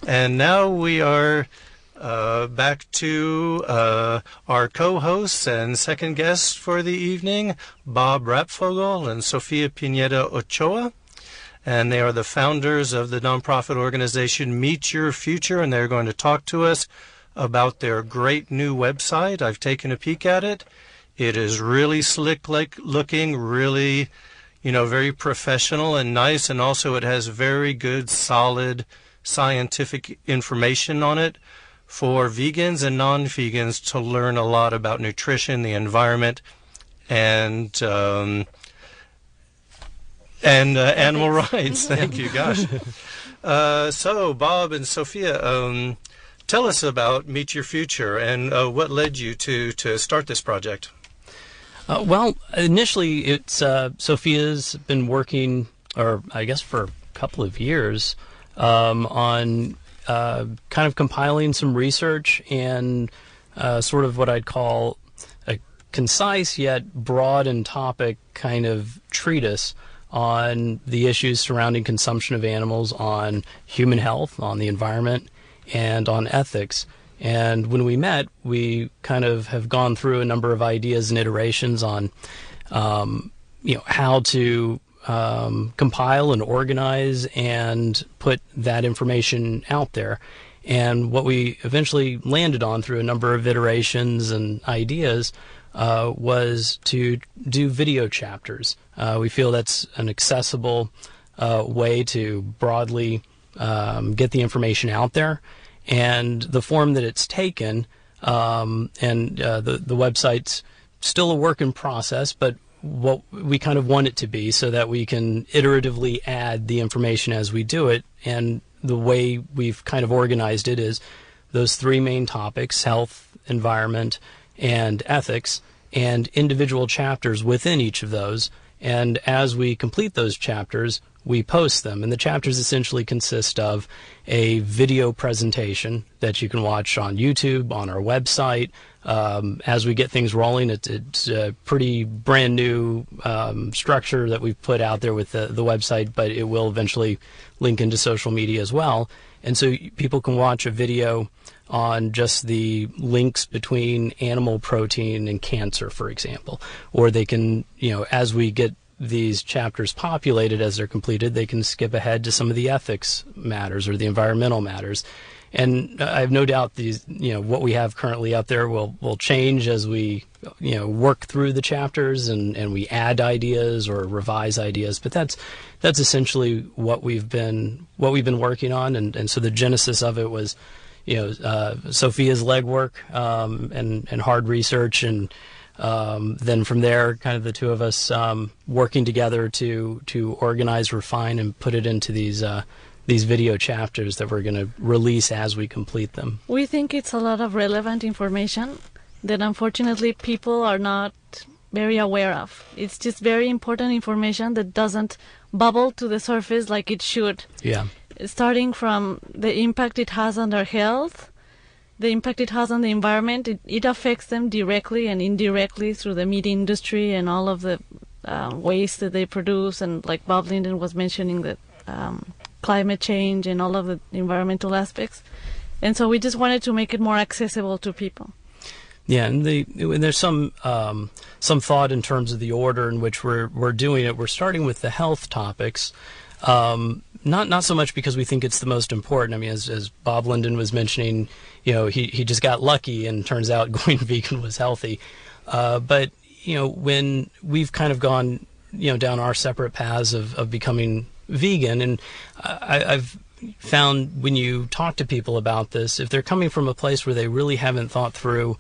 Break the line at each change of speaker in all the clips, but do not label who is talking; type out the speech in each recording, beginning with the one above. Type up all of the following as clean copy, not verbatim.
And now we are back to our co-hosts and second guests for the evening, Bob Rapfogel and Sofia Pineda Ochoa. And they are the founders of the nonprofit organization Meet Your Future, and they're going to talk to us about their great new website. I've taken a peek at it. It is really slick looking, really, very professional and nice, and also it has very good, solid scientific information on it for vegans and non-vegans to learn a lot about nutrition, the environment, and animal rights. Thank you, gosh. So, Bob and Sofia, tell us about Meet Your Future and what led you to start this project.
Well, initially, it's Sofia's been working, or I guess for a couple of years, on kind of compiling some research and sort of what I'd call a concise yet broad and topic kind of treatise on the issues surrounding consumption of animals, on human health, on the environment, and on ethics. And when we met, we kind of have gone through a number of ideas and iterations on, how to compile and organize and put that information out there. And what we eventually landed on through a number of iterations and ideas was to do video chapters. We feel that's an accessible way to broadly get the information out there. And the form that it's taken, the website's still a work in process, but what we kind of want it to be so that we can iteratively add the information as we do it. And the way we've kind of organized it is those three main topics: health, environment, and ethics, and individual chapters within each of those. And as we complete those chapters, we post them. And the chapters essentially consist of a video presentation that you can watch on YouTube, on our website. As we get things rolling, it's a pretty brand new structure that we've put out there with the website, but it will eventually link into social media as well. And so people can watch a video on just the links between animal protein and cancer, for example. Or they can, as we get these chapters populated, as they're completed, they can skip ahead to some of the ethics matters or the environmental matters. And I have no doubt these, what we have currently up there will change as we, work through the chapters and we add ideas or revise ideas. But that's essentially what we've been working on. And so the genesis of it was, Sofia's legwork and hard research, and then from there, kind of the two of us working together to organize, refine, and put it into these video chapters that we're going to release as we complete them.
We think it's a lot of relevant information that unfortunately people are not very aware of. It's just very important information that doesn't bubble to the surface like it should.
Yeah.
Starting from the impact it has on their health, the impact it has on the environment. It affects them directly and indirectly through the meat industry and all of the waste that they produce. And like Bob Linden was mentioning, that climate change and all of the environmental aspects. And so we just wanted to make it more accessible to people.
Yeah, and there's some thought in terms of the order in which we're doing it. We're starting with the health topics. Not so much because we think it's the most important. I mean, as Bob Linden was mentioning, he just got lucky and turns out going vegan was healthy. But, when we've kind of gone, down our separate paths of becoming vegan, and I've found when you talk to people about this, if they're coming from a place where they really haven't thought through,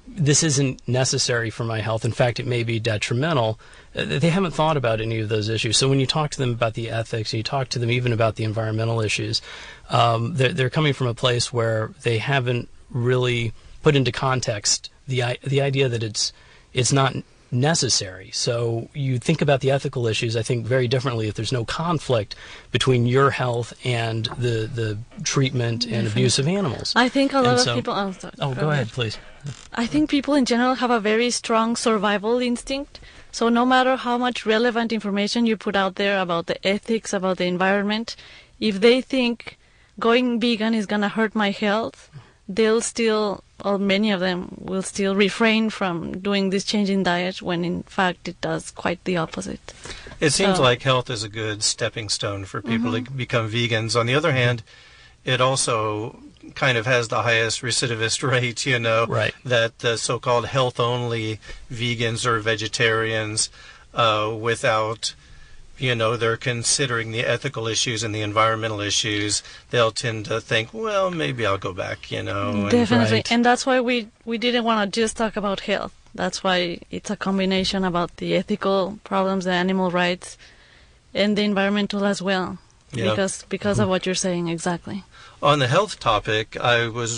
this isn't necessary for my health, in fact, it may be detrimental, they haven't thought about any of those issues. So when you talk to them about the ethics, and you talk to them even about the environmental issues, they're coming from a place where they haven't really put into context the idea that it's not necessary. So you think about the ethical issues, I think, very differently if there's no conflict between your health and the treatment and abuse of animals.
I think a lot of people...
Go ahead, please.
I think people in general have a very strong survival instinct. So no matter how much relevant information you put out there about the ethics, about the environment, if they think going vegan is going to hurt my health, they'll still, or many of them will still refrain from doing this change in diet when in fact it does quite the opposite.
It seems like health is a good stepping stone for people to become vegans. On the other hand, it also kind of has the highest recidivist rate,
Right.
that the so-called health-only vegans or vegetarians without, they're considering the ethical issues and the environmental issues, they'll tend to think, well, maybe I'll go back,
Definitely.
Right.
And that's why we didn't want to just talk about health. That's why it's a combination about the ethical problems, the animal rights, and the environmental as well.
Yeah.
Because of what you're saying, exactly.
On the health topic, I was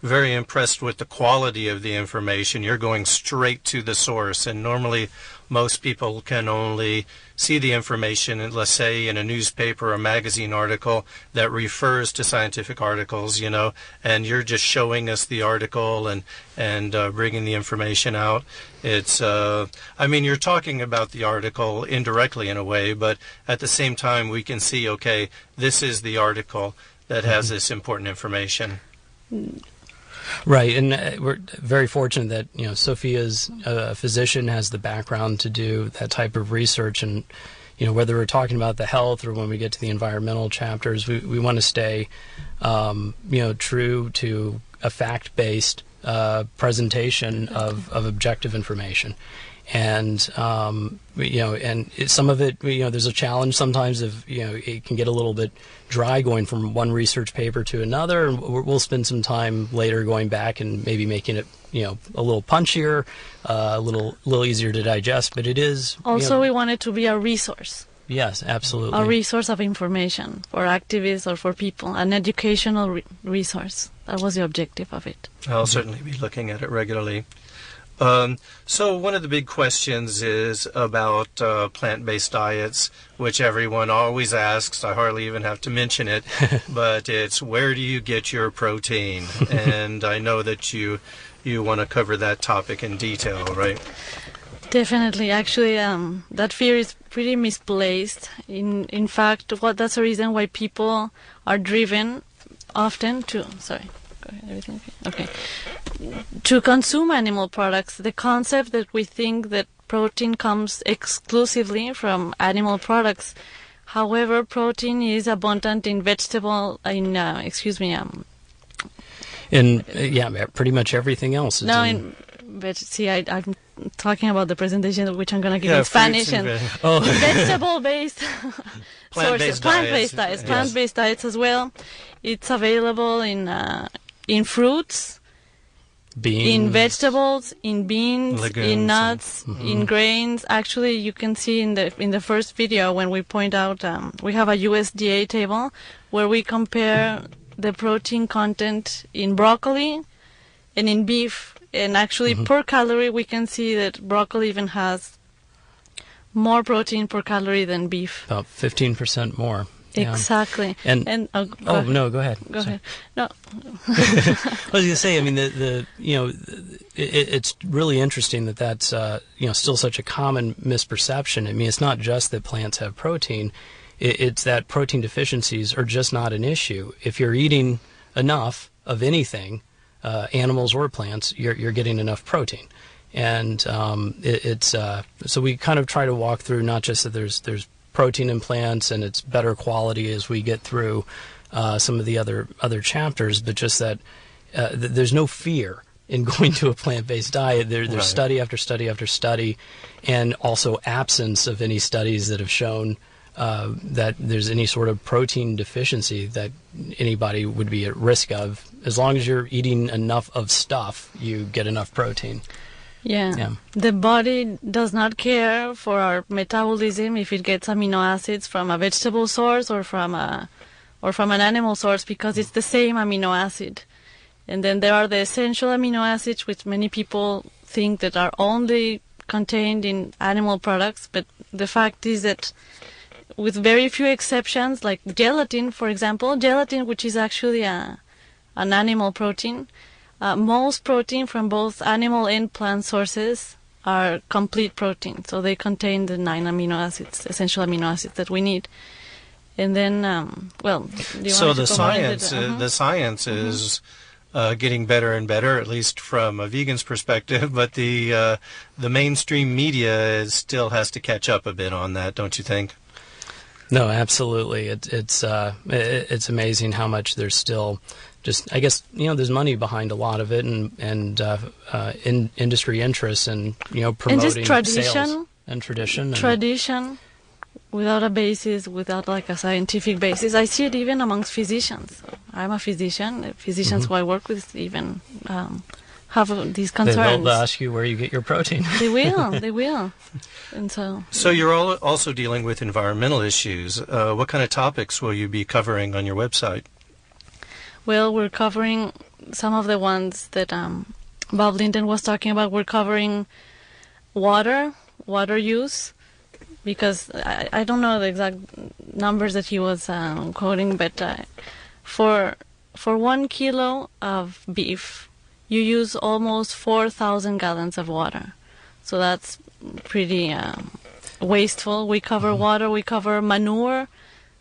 very impressed with the quality of the information. You're going straight to the source, and normally most people can only see the information, let's say, in a newspaper or magazine article that refers to scientific articles, and you're just showing us the article and bringing the information out. It's, you're talking about the article indirectly in a way, but at the same time we can see, okay, this is the article that has this important information.
Right, and we're very fortunate that Sofia's a physician, has the background to do that type of research, and whether we're talking about the health or when we get to the environmental chapters, we want to stay true to a fact-based presentation of objective information. And some of it, there's a challenge sometimes of it can get a little bit dry going from one research paper to another, and we'll spend some time later going back and maybe making it a little punchier, a little easier to digest. But it is
also we want it to be a resource.
Yes, absolutely.
A resource of information for activists or for people, an educational resource. That was the objective of it.
I'll certainly be looking at it regularly. So one of the big questions is about plant-based diets, which everyone always asks. I hardly even have to mention it, but it's where do you get your protein? And I know that you want to cover that topic in detail, right?
Definitely. Actually, that fear is pretty misplaced. In fact, that's the reason why people are driven often to... Sorry. Everything okay. To consume animal products, the concept that we think that protein comes exclusively from animal products. However, protein is abundant in vegetable,
pretty much everything else.
I'm talking about the presentation which I'm going to give in Spanish and vegetable-based sources, plant-based diets,
yes.
Plant-based diets as well. It's available in fruits,
beans,
in vegetables, in beans,
legumes,
in nuts, in grains. Actually, you can see in the first video when we point out we have a USDA table where we compare the protein content in broccoli and in beef, and actually per calorie we can see that broccoli even has more protein per calorie than beef.
About 15% more.
Exactly.
And
no,
go ahead.
Go ahead. No.
I was going to say, it's really interesting that that's still such a common misperception. I mean, it's not just that plants have protein; it's that protein deficiencies are just not an issue. If you're eating enough of anything, animals or plants, you're getting enough protein. And so we kind of try to walk through not just that there's protein in plants and it's better quality as we get through some of the other chapters, but just that there's no fear in going to a plant-based diet. There's
right.
Study after study after study, and also absence of any studies that have shown that there's any sort of protein deficiency that anybody would be at risk of. As long as you're eating enough of stuff, you get enough protein.
Yeah. The body does not care for our metabolism if it gets amino acids from a vegetable source or from an animal source, because it's the same amino acid. And then there are the essential amino acids, which many people think that are only contained in animal products, but the fact is that with very few exceptions, like gelatin, for example, which is actually an animal protein, most protein from both animal and plant sources are complete protein. So they contain the 9 amino acids, essential amino acids that we need. And then, well, do you
So
want
the
to comment
science,
it?
the science is getting better and better, at least from a vegan's perspective. But the mainstream media still has to catch up a bit on that, don't you think?
No, absolutely. It's amazing how much there's still just, I guess, there's money behind a lot of it, and in industry interests, and promoting
and just tradition,
sales and tradition.
Tradition without a basis, without like a scientific basis. I see it even amongst physicians. I'm a physician. Physicians who I work with even have these concerns.
They'll ask you where you get your protein.
They will. And so
you're also dealing with environmental issues. What kind of topics will you be covering on your website?
Well, we're covering some of the ones that Bob Linden was talking about. We're covering water use, because I don't know the exact numbers that he was quoting, but for 1 kilo of beef, you use almost 4,000 gallons of water. So that's pretty wasteful. We cover water, we cover manure.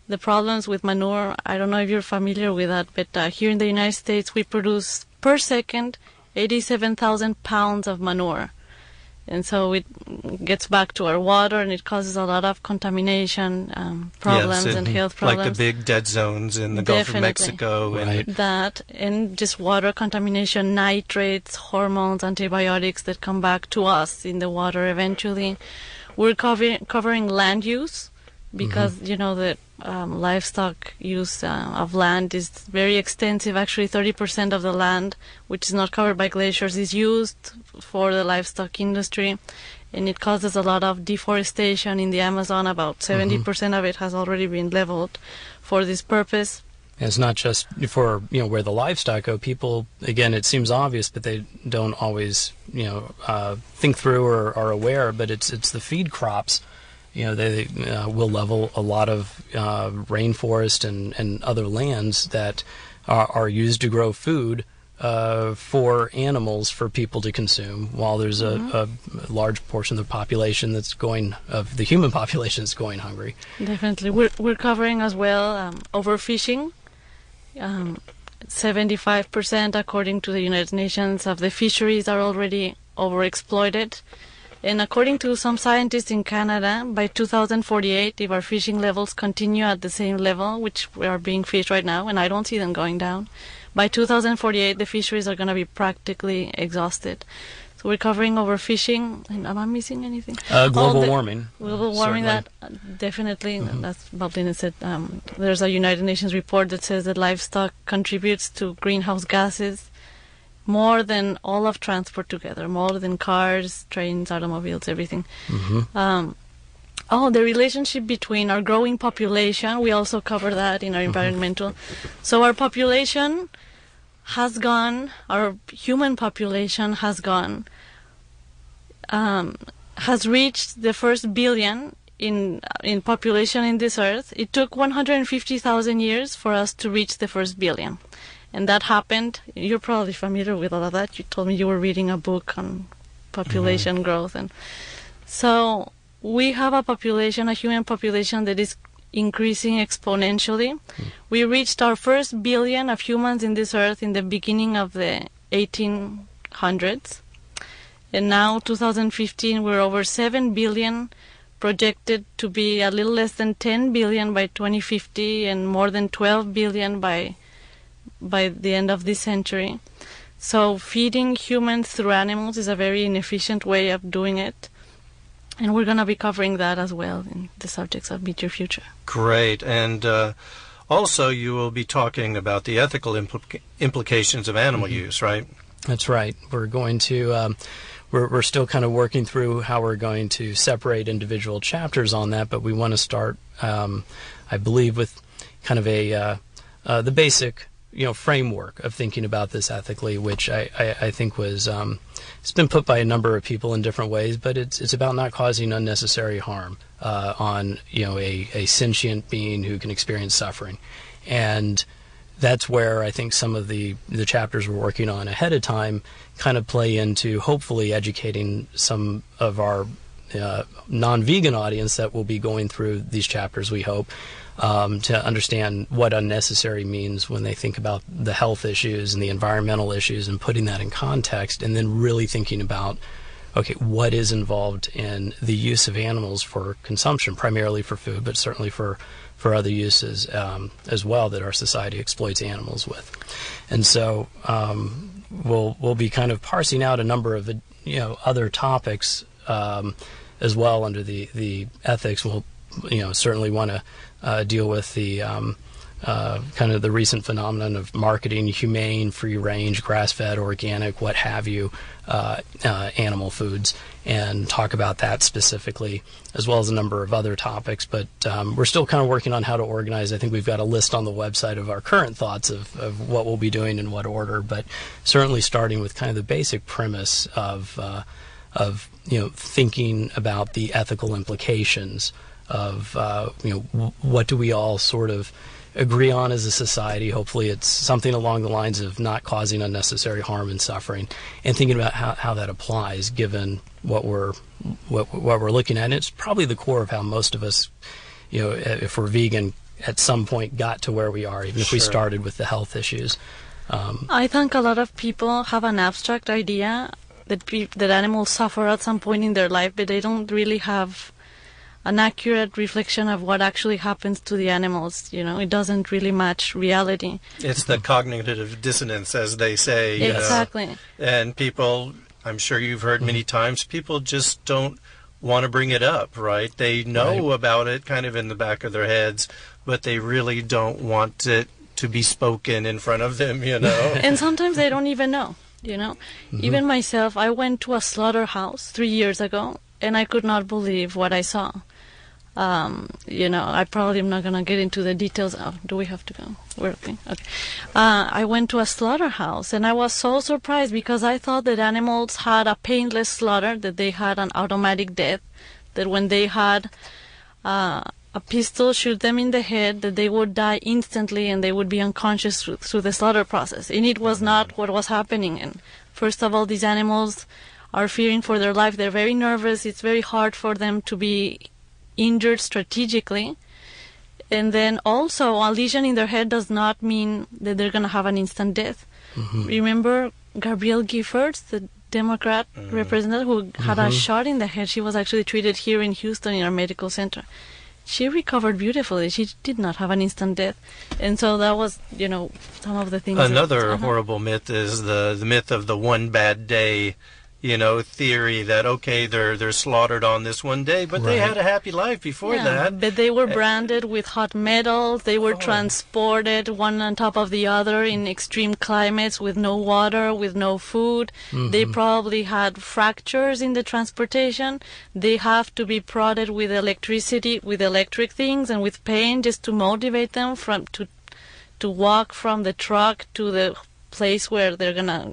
The problems with manure, I don't know if you're familiar with that, but here in the United States we produce per second 87,000 pounds of manure. And so it gets back to our water, and it causes a lot of contamination problems and health problems.
Like the big dead zones in the Gulf of Mexico.
Right.
And just water contamination, nitrates, hormones, antibiotics that come back to us in the water eventually. We're covering land use, because, the livestock use of land is very extensive. Actually, 30% of the land, which is not covered by glaciers, is used for the livestock industry, and it causes a lot of deforestation in the Amazon. About 70% of it has already been leveled for this purpose.
And it's not just for where the livestock go. People, again, it seems obvious, but they don't always think through or are aware. But it's the feed crops. They will level a lot of rainforest and other lands that are used to grow food for animals for people to consume, while there's a large portion of the population of the human population that's going hungry.
Definitely. We're covering as well overfishing. 75%, according to the United Nations, of the fisheries are already overexploited. And according to some scientists in Canada, by 2048, if our fishing levels continue at the same level, which we are being fished right now, and I don't see them going down, by 2048, the fisheries are going to be practically exhausted. So we're covering overfishing. And am I missing anything?
Global warming.
Global warming,
certainly.
That definitely, that's Bob Linden said. There's a United Nations report that says that livestock contributes to greenhouse gases more than all of transport together, more than cars, trains, automobiles, everything. The relationship between our growing population, we also cover that in our environmental. So our population has gone, our human population has gone, has reached the first billion in population in this earth. It took 150,000 years for us to reach the first billion. And that happened, you're probably familiar with all of that. You told me you were reading a book on population growth. And so we have a human population that is increasing exponentially. We reached our first billion of humans in this earth in the beginning of the 1800s. And now, 2015, we're over 7 billion, projected to be a little less than 10 billion by 2050, and more than 12 billion by the end of this century. So feeding humans through animals is a very inefficient way of doing it. And we're going to be covering that as well in the subjects of Meet Your Future.
Great. And also you will be talking about the ethical implications of animal use, right?
That's right. We're going to... We're still kind of working through how we're going to separate individual chapters on that, but we want to start, I believe, with kind of the basic framework of thinking about this ethically, which I think was it's been put by a number of people in different ways, but it's about not causing unnecessary harm on a sentient being who can experience suffering. And that's where I think some of the chapters we're working on ahead of time kind of play into hopefully educating some of our non-vegan audience that will be going through these chapters, we hope, to understand what unnecessary means when they think about the health issues and the environmental issues, and putting that in context, and then really thinking about, okay, what is involved in the use of animals for consumption, primarily for food, but certainly for other uses as well that our society exploits animals with. And so we'll be kind of parsing out a number of other topics as well under the ethics. We'll certainly want to deal with the kind of the recent phenomenon of marketing humane, free-range, grass-fed, organic, what have you, animal foods, and talk about that specifically, as well as a number of other topics. But we're still kind of working on how to organize. I think we've got a list on the website of our current thoughts of what we'll be doing in what order, but certainly starting with kind of the basic premise of thinking about the ethical implications of what do we all sort of agree on as a society. Hopefully it's something along the lines of not causing unnecessary harm and suffering, and thinking about how that applies given what we're looking at. And it's probably the core of how most of us, if we're vegan, at some point got to where we are, even if we started with the health issues.
I think a lot of people have an abstract idea that animals suffer at some point in their life, but they don't really have an accurate reflection of what actually happens to the animals. It doesn't really match reality.
It's the cognitive dissonance, as they say.
Exactly.
And people, I'm sure you've heard many times, people just don't want to bring it up, right? They know about it kind of in the back of their heads, but they really don't want it to be spoken in front of them,
And sometimes they don't even know, Even myself, I went to a slaughterhouse 3 years ago, and I could not believe what I saw. I probably am not going to get into the details. Oh, do we have to go? We're okay. Okay. I went to a slaughterhouse, and I was so surprised because I thought that animals had a painless slaughter, that they had an automatic death, that when they had a pistol shoot them in the head, that they would die instantly and they would be unconscious through the slaughter process. And it was not what was happening. And first of all, these animals are fearing for their life. They're very nervous. It's very hard for them to be injured strategically. And then also, a lesion in their head does not mean that they're going to have an instant death. Remember Gabrielle Giffords, the Democrat representative who had a shot in the head? She was actually treated here in Houston in our medical center. She recovered beautifully. She did not have an instant death. And so that was, some of the things.
Another horrible myth is the myth of the one bad day, theory that, okay, they're slaughtered on this one day, but they had a happy life before that.
But they were branded with hot metals. They were transported one on top of the other in extreme climates with no water, with no food. They probably had fractures in the transportation. They have to be prodded with electricity, with electric things, and with pain just to motivate them to walk from the truck to the place where they're gonna,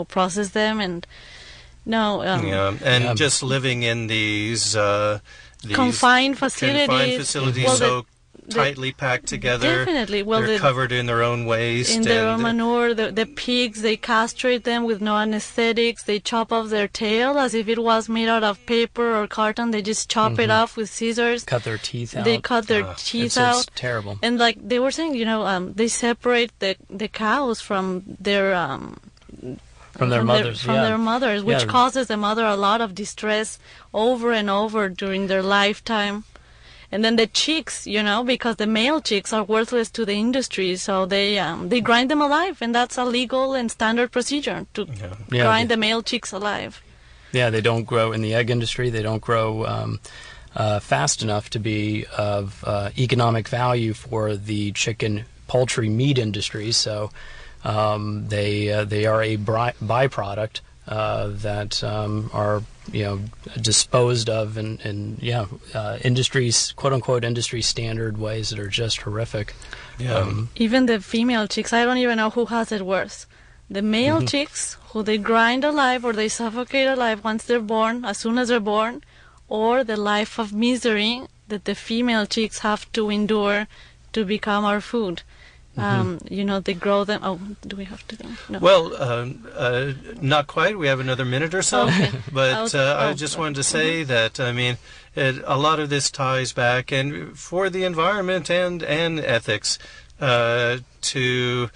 process them. And
just living in these
confined facilities,
tightly packed together.
Definitely.
They're covered in their own waste.
In their own manure. The pigs, they castrate them with no anesthetics. They chop off their tail as if it was made out of paper or carton. They just chop it off with scissors.
Cut their teeth out.
They cut their teeth out.
It's terrible.
And like they were saying, they separate the cows from their
from their mothers,
which causes the mother a lot of distress over and over during their lifetime. And then the chicks, because the male chicks are worthless to the industry, so they grind them alive, and that's a legal and standard procedure to grind the male chicks alive.
Yeah, they don't grow in the egg industry. They don't grow fast enough to be of economic value for the chicken, poultry, meat industry. So they are a byproduct that are disposed of in industries, quote unquote industry standard ways that are just horrific.
Even the female chicks, I don't even know who has it worse. The male chicks, who they grind alive or they suffocate alive once they're born, as soon as they're born, or the life of misery that the female chicks have to endure to become our food. They grow them. Oh, do we have to go? No.
Well, not quite. We have another minute or so.
Okay.
But I just wanted to say that, a lot of this ties back and for the environment and ethics to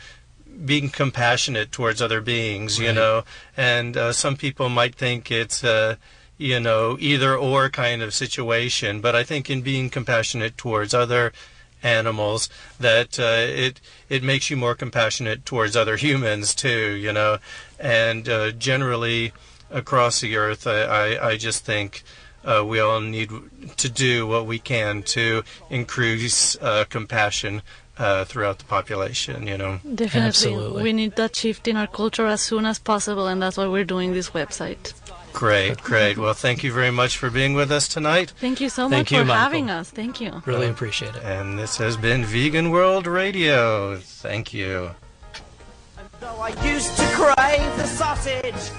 being compassionate towards other beings,
Right.
And some people might think it's either or kind of situation, but I think in being compassionate towards other animals that it makes you more compassionate towards other humans too, and generally across the earth I just think we all need to do what we can to increase compassion throughout the population,
Definitely.
Absolutely.
We need that shift in our culture as soon as possible, and that's why we're doing this website.
Great. Well, thank you very much for being with us tonight.
Thank you so
Thank
much
you,
for
Michael.
having us. Thank you.
Really appreciate it.
And this has been Vegan World Radio. Thank you.
And though I used to crave the sausage,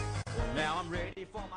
now I'm ready for my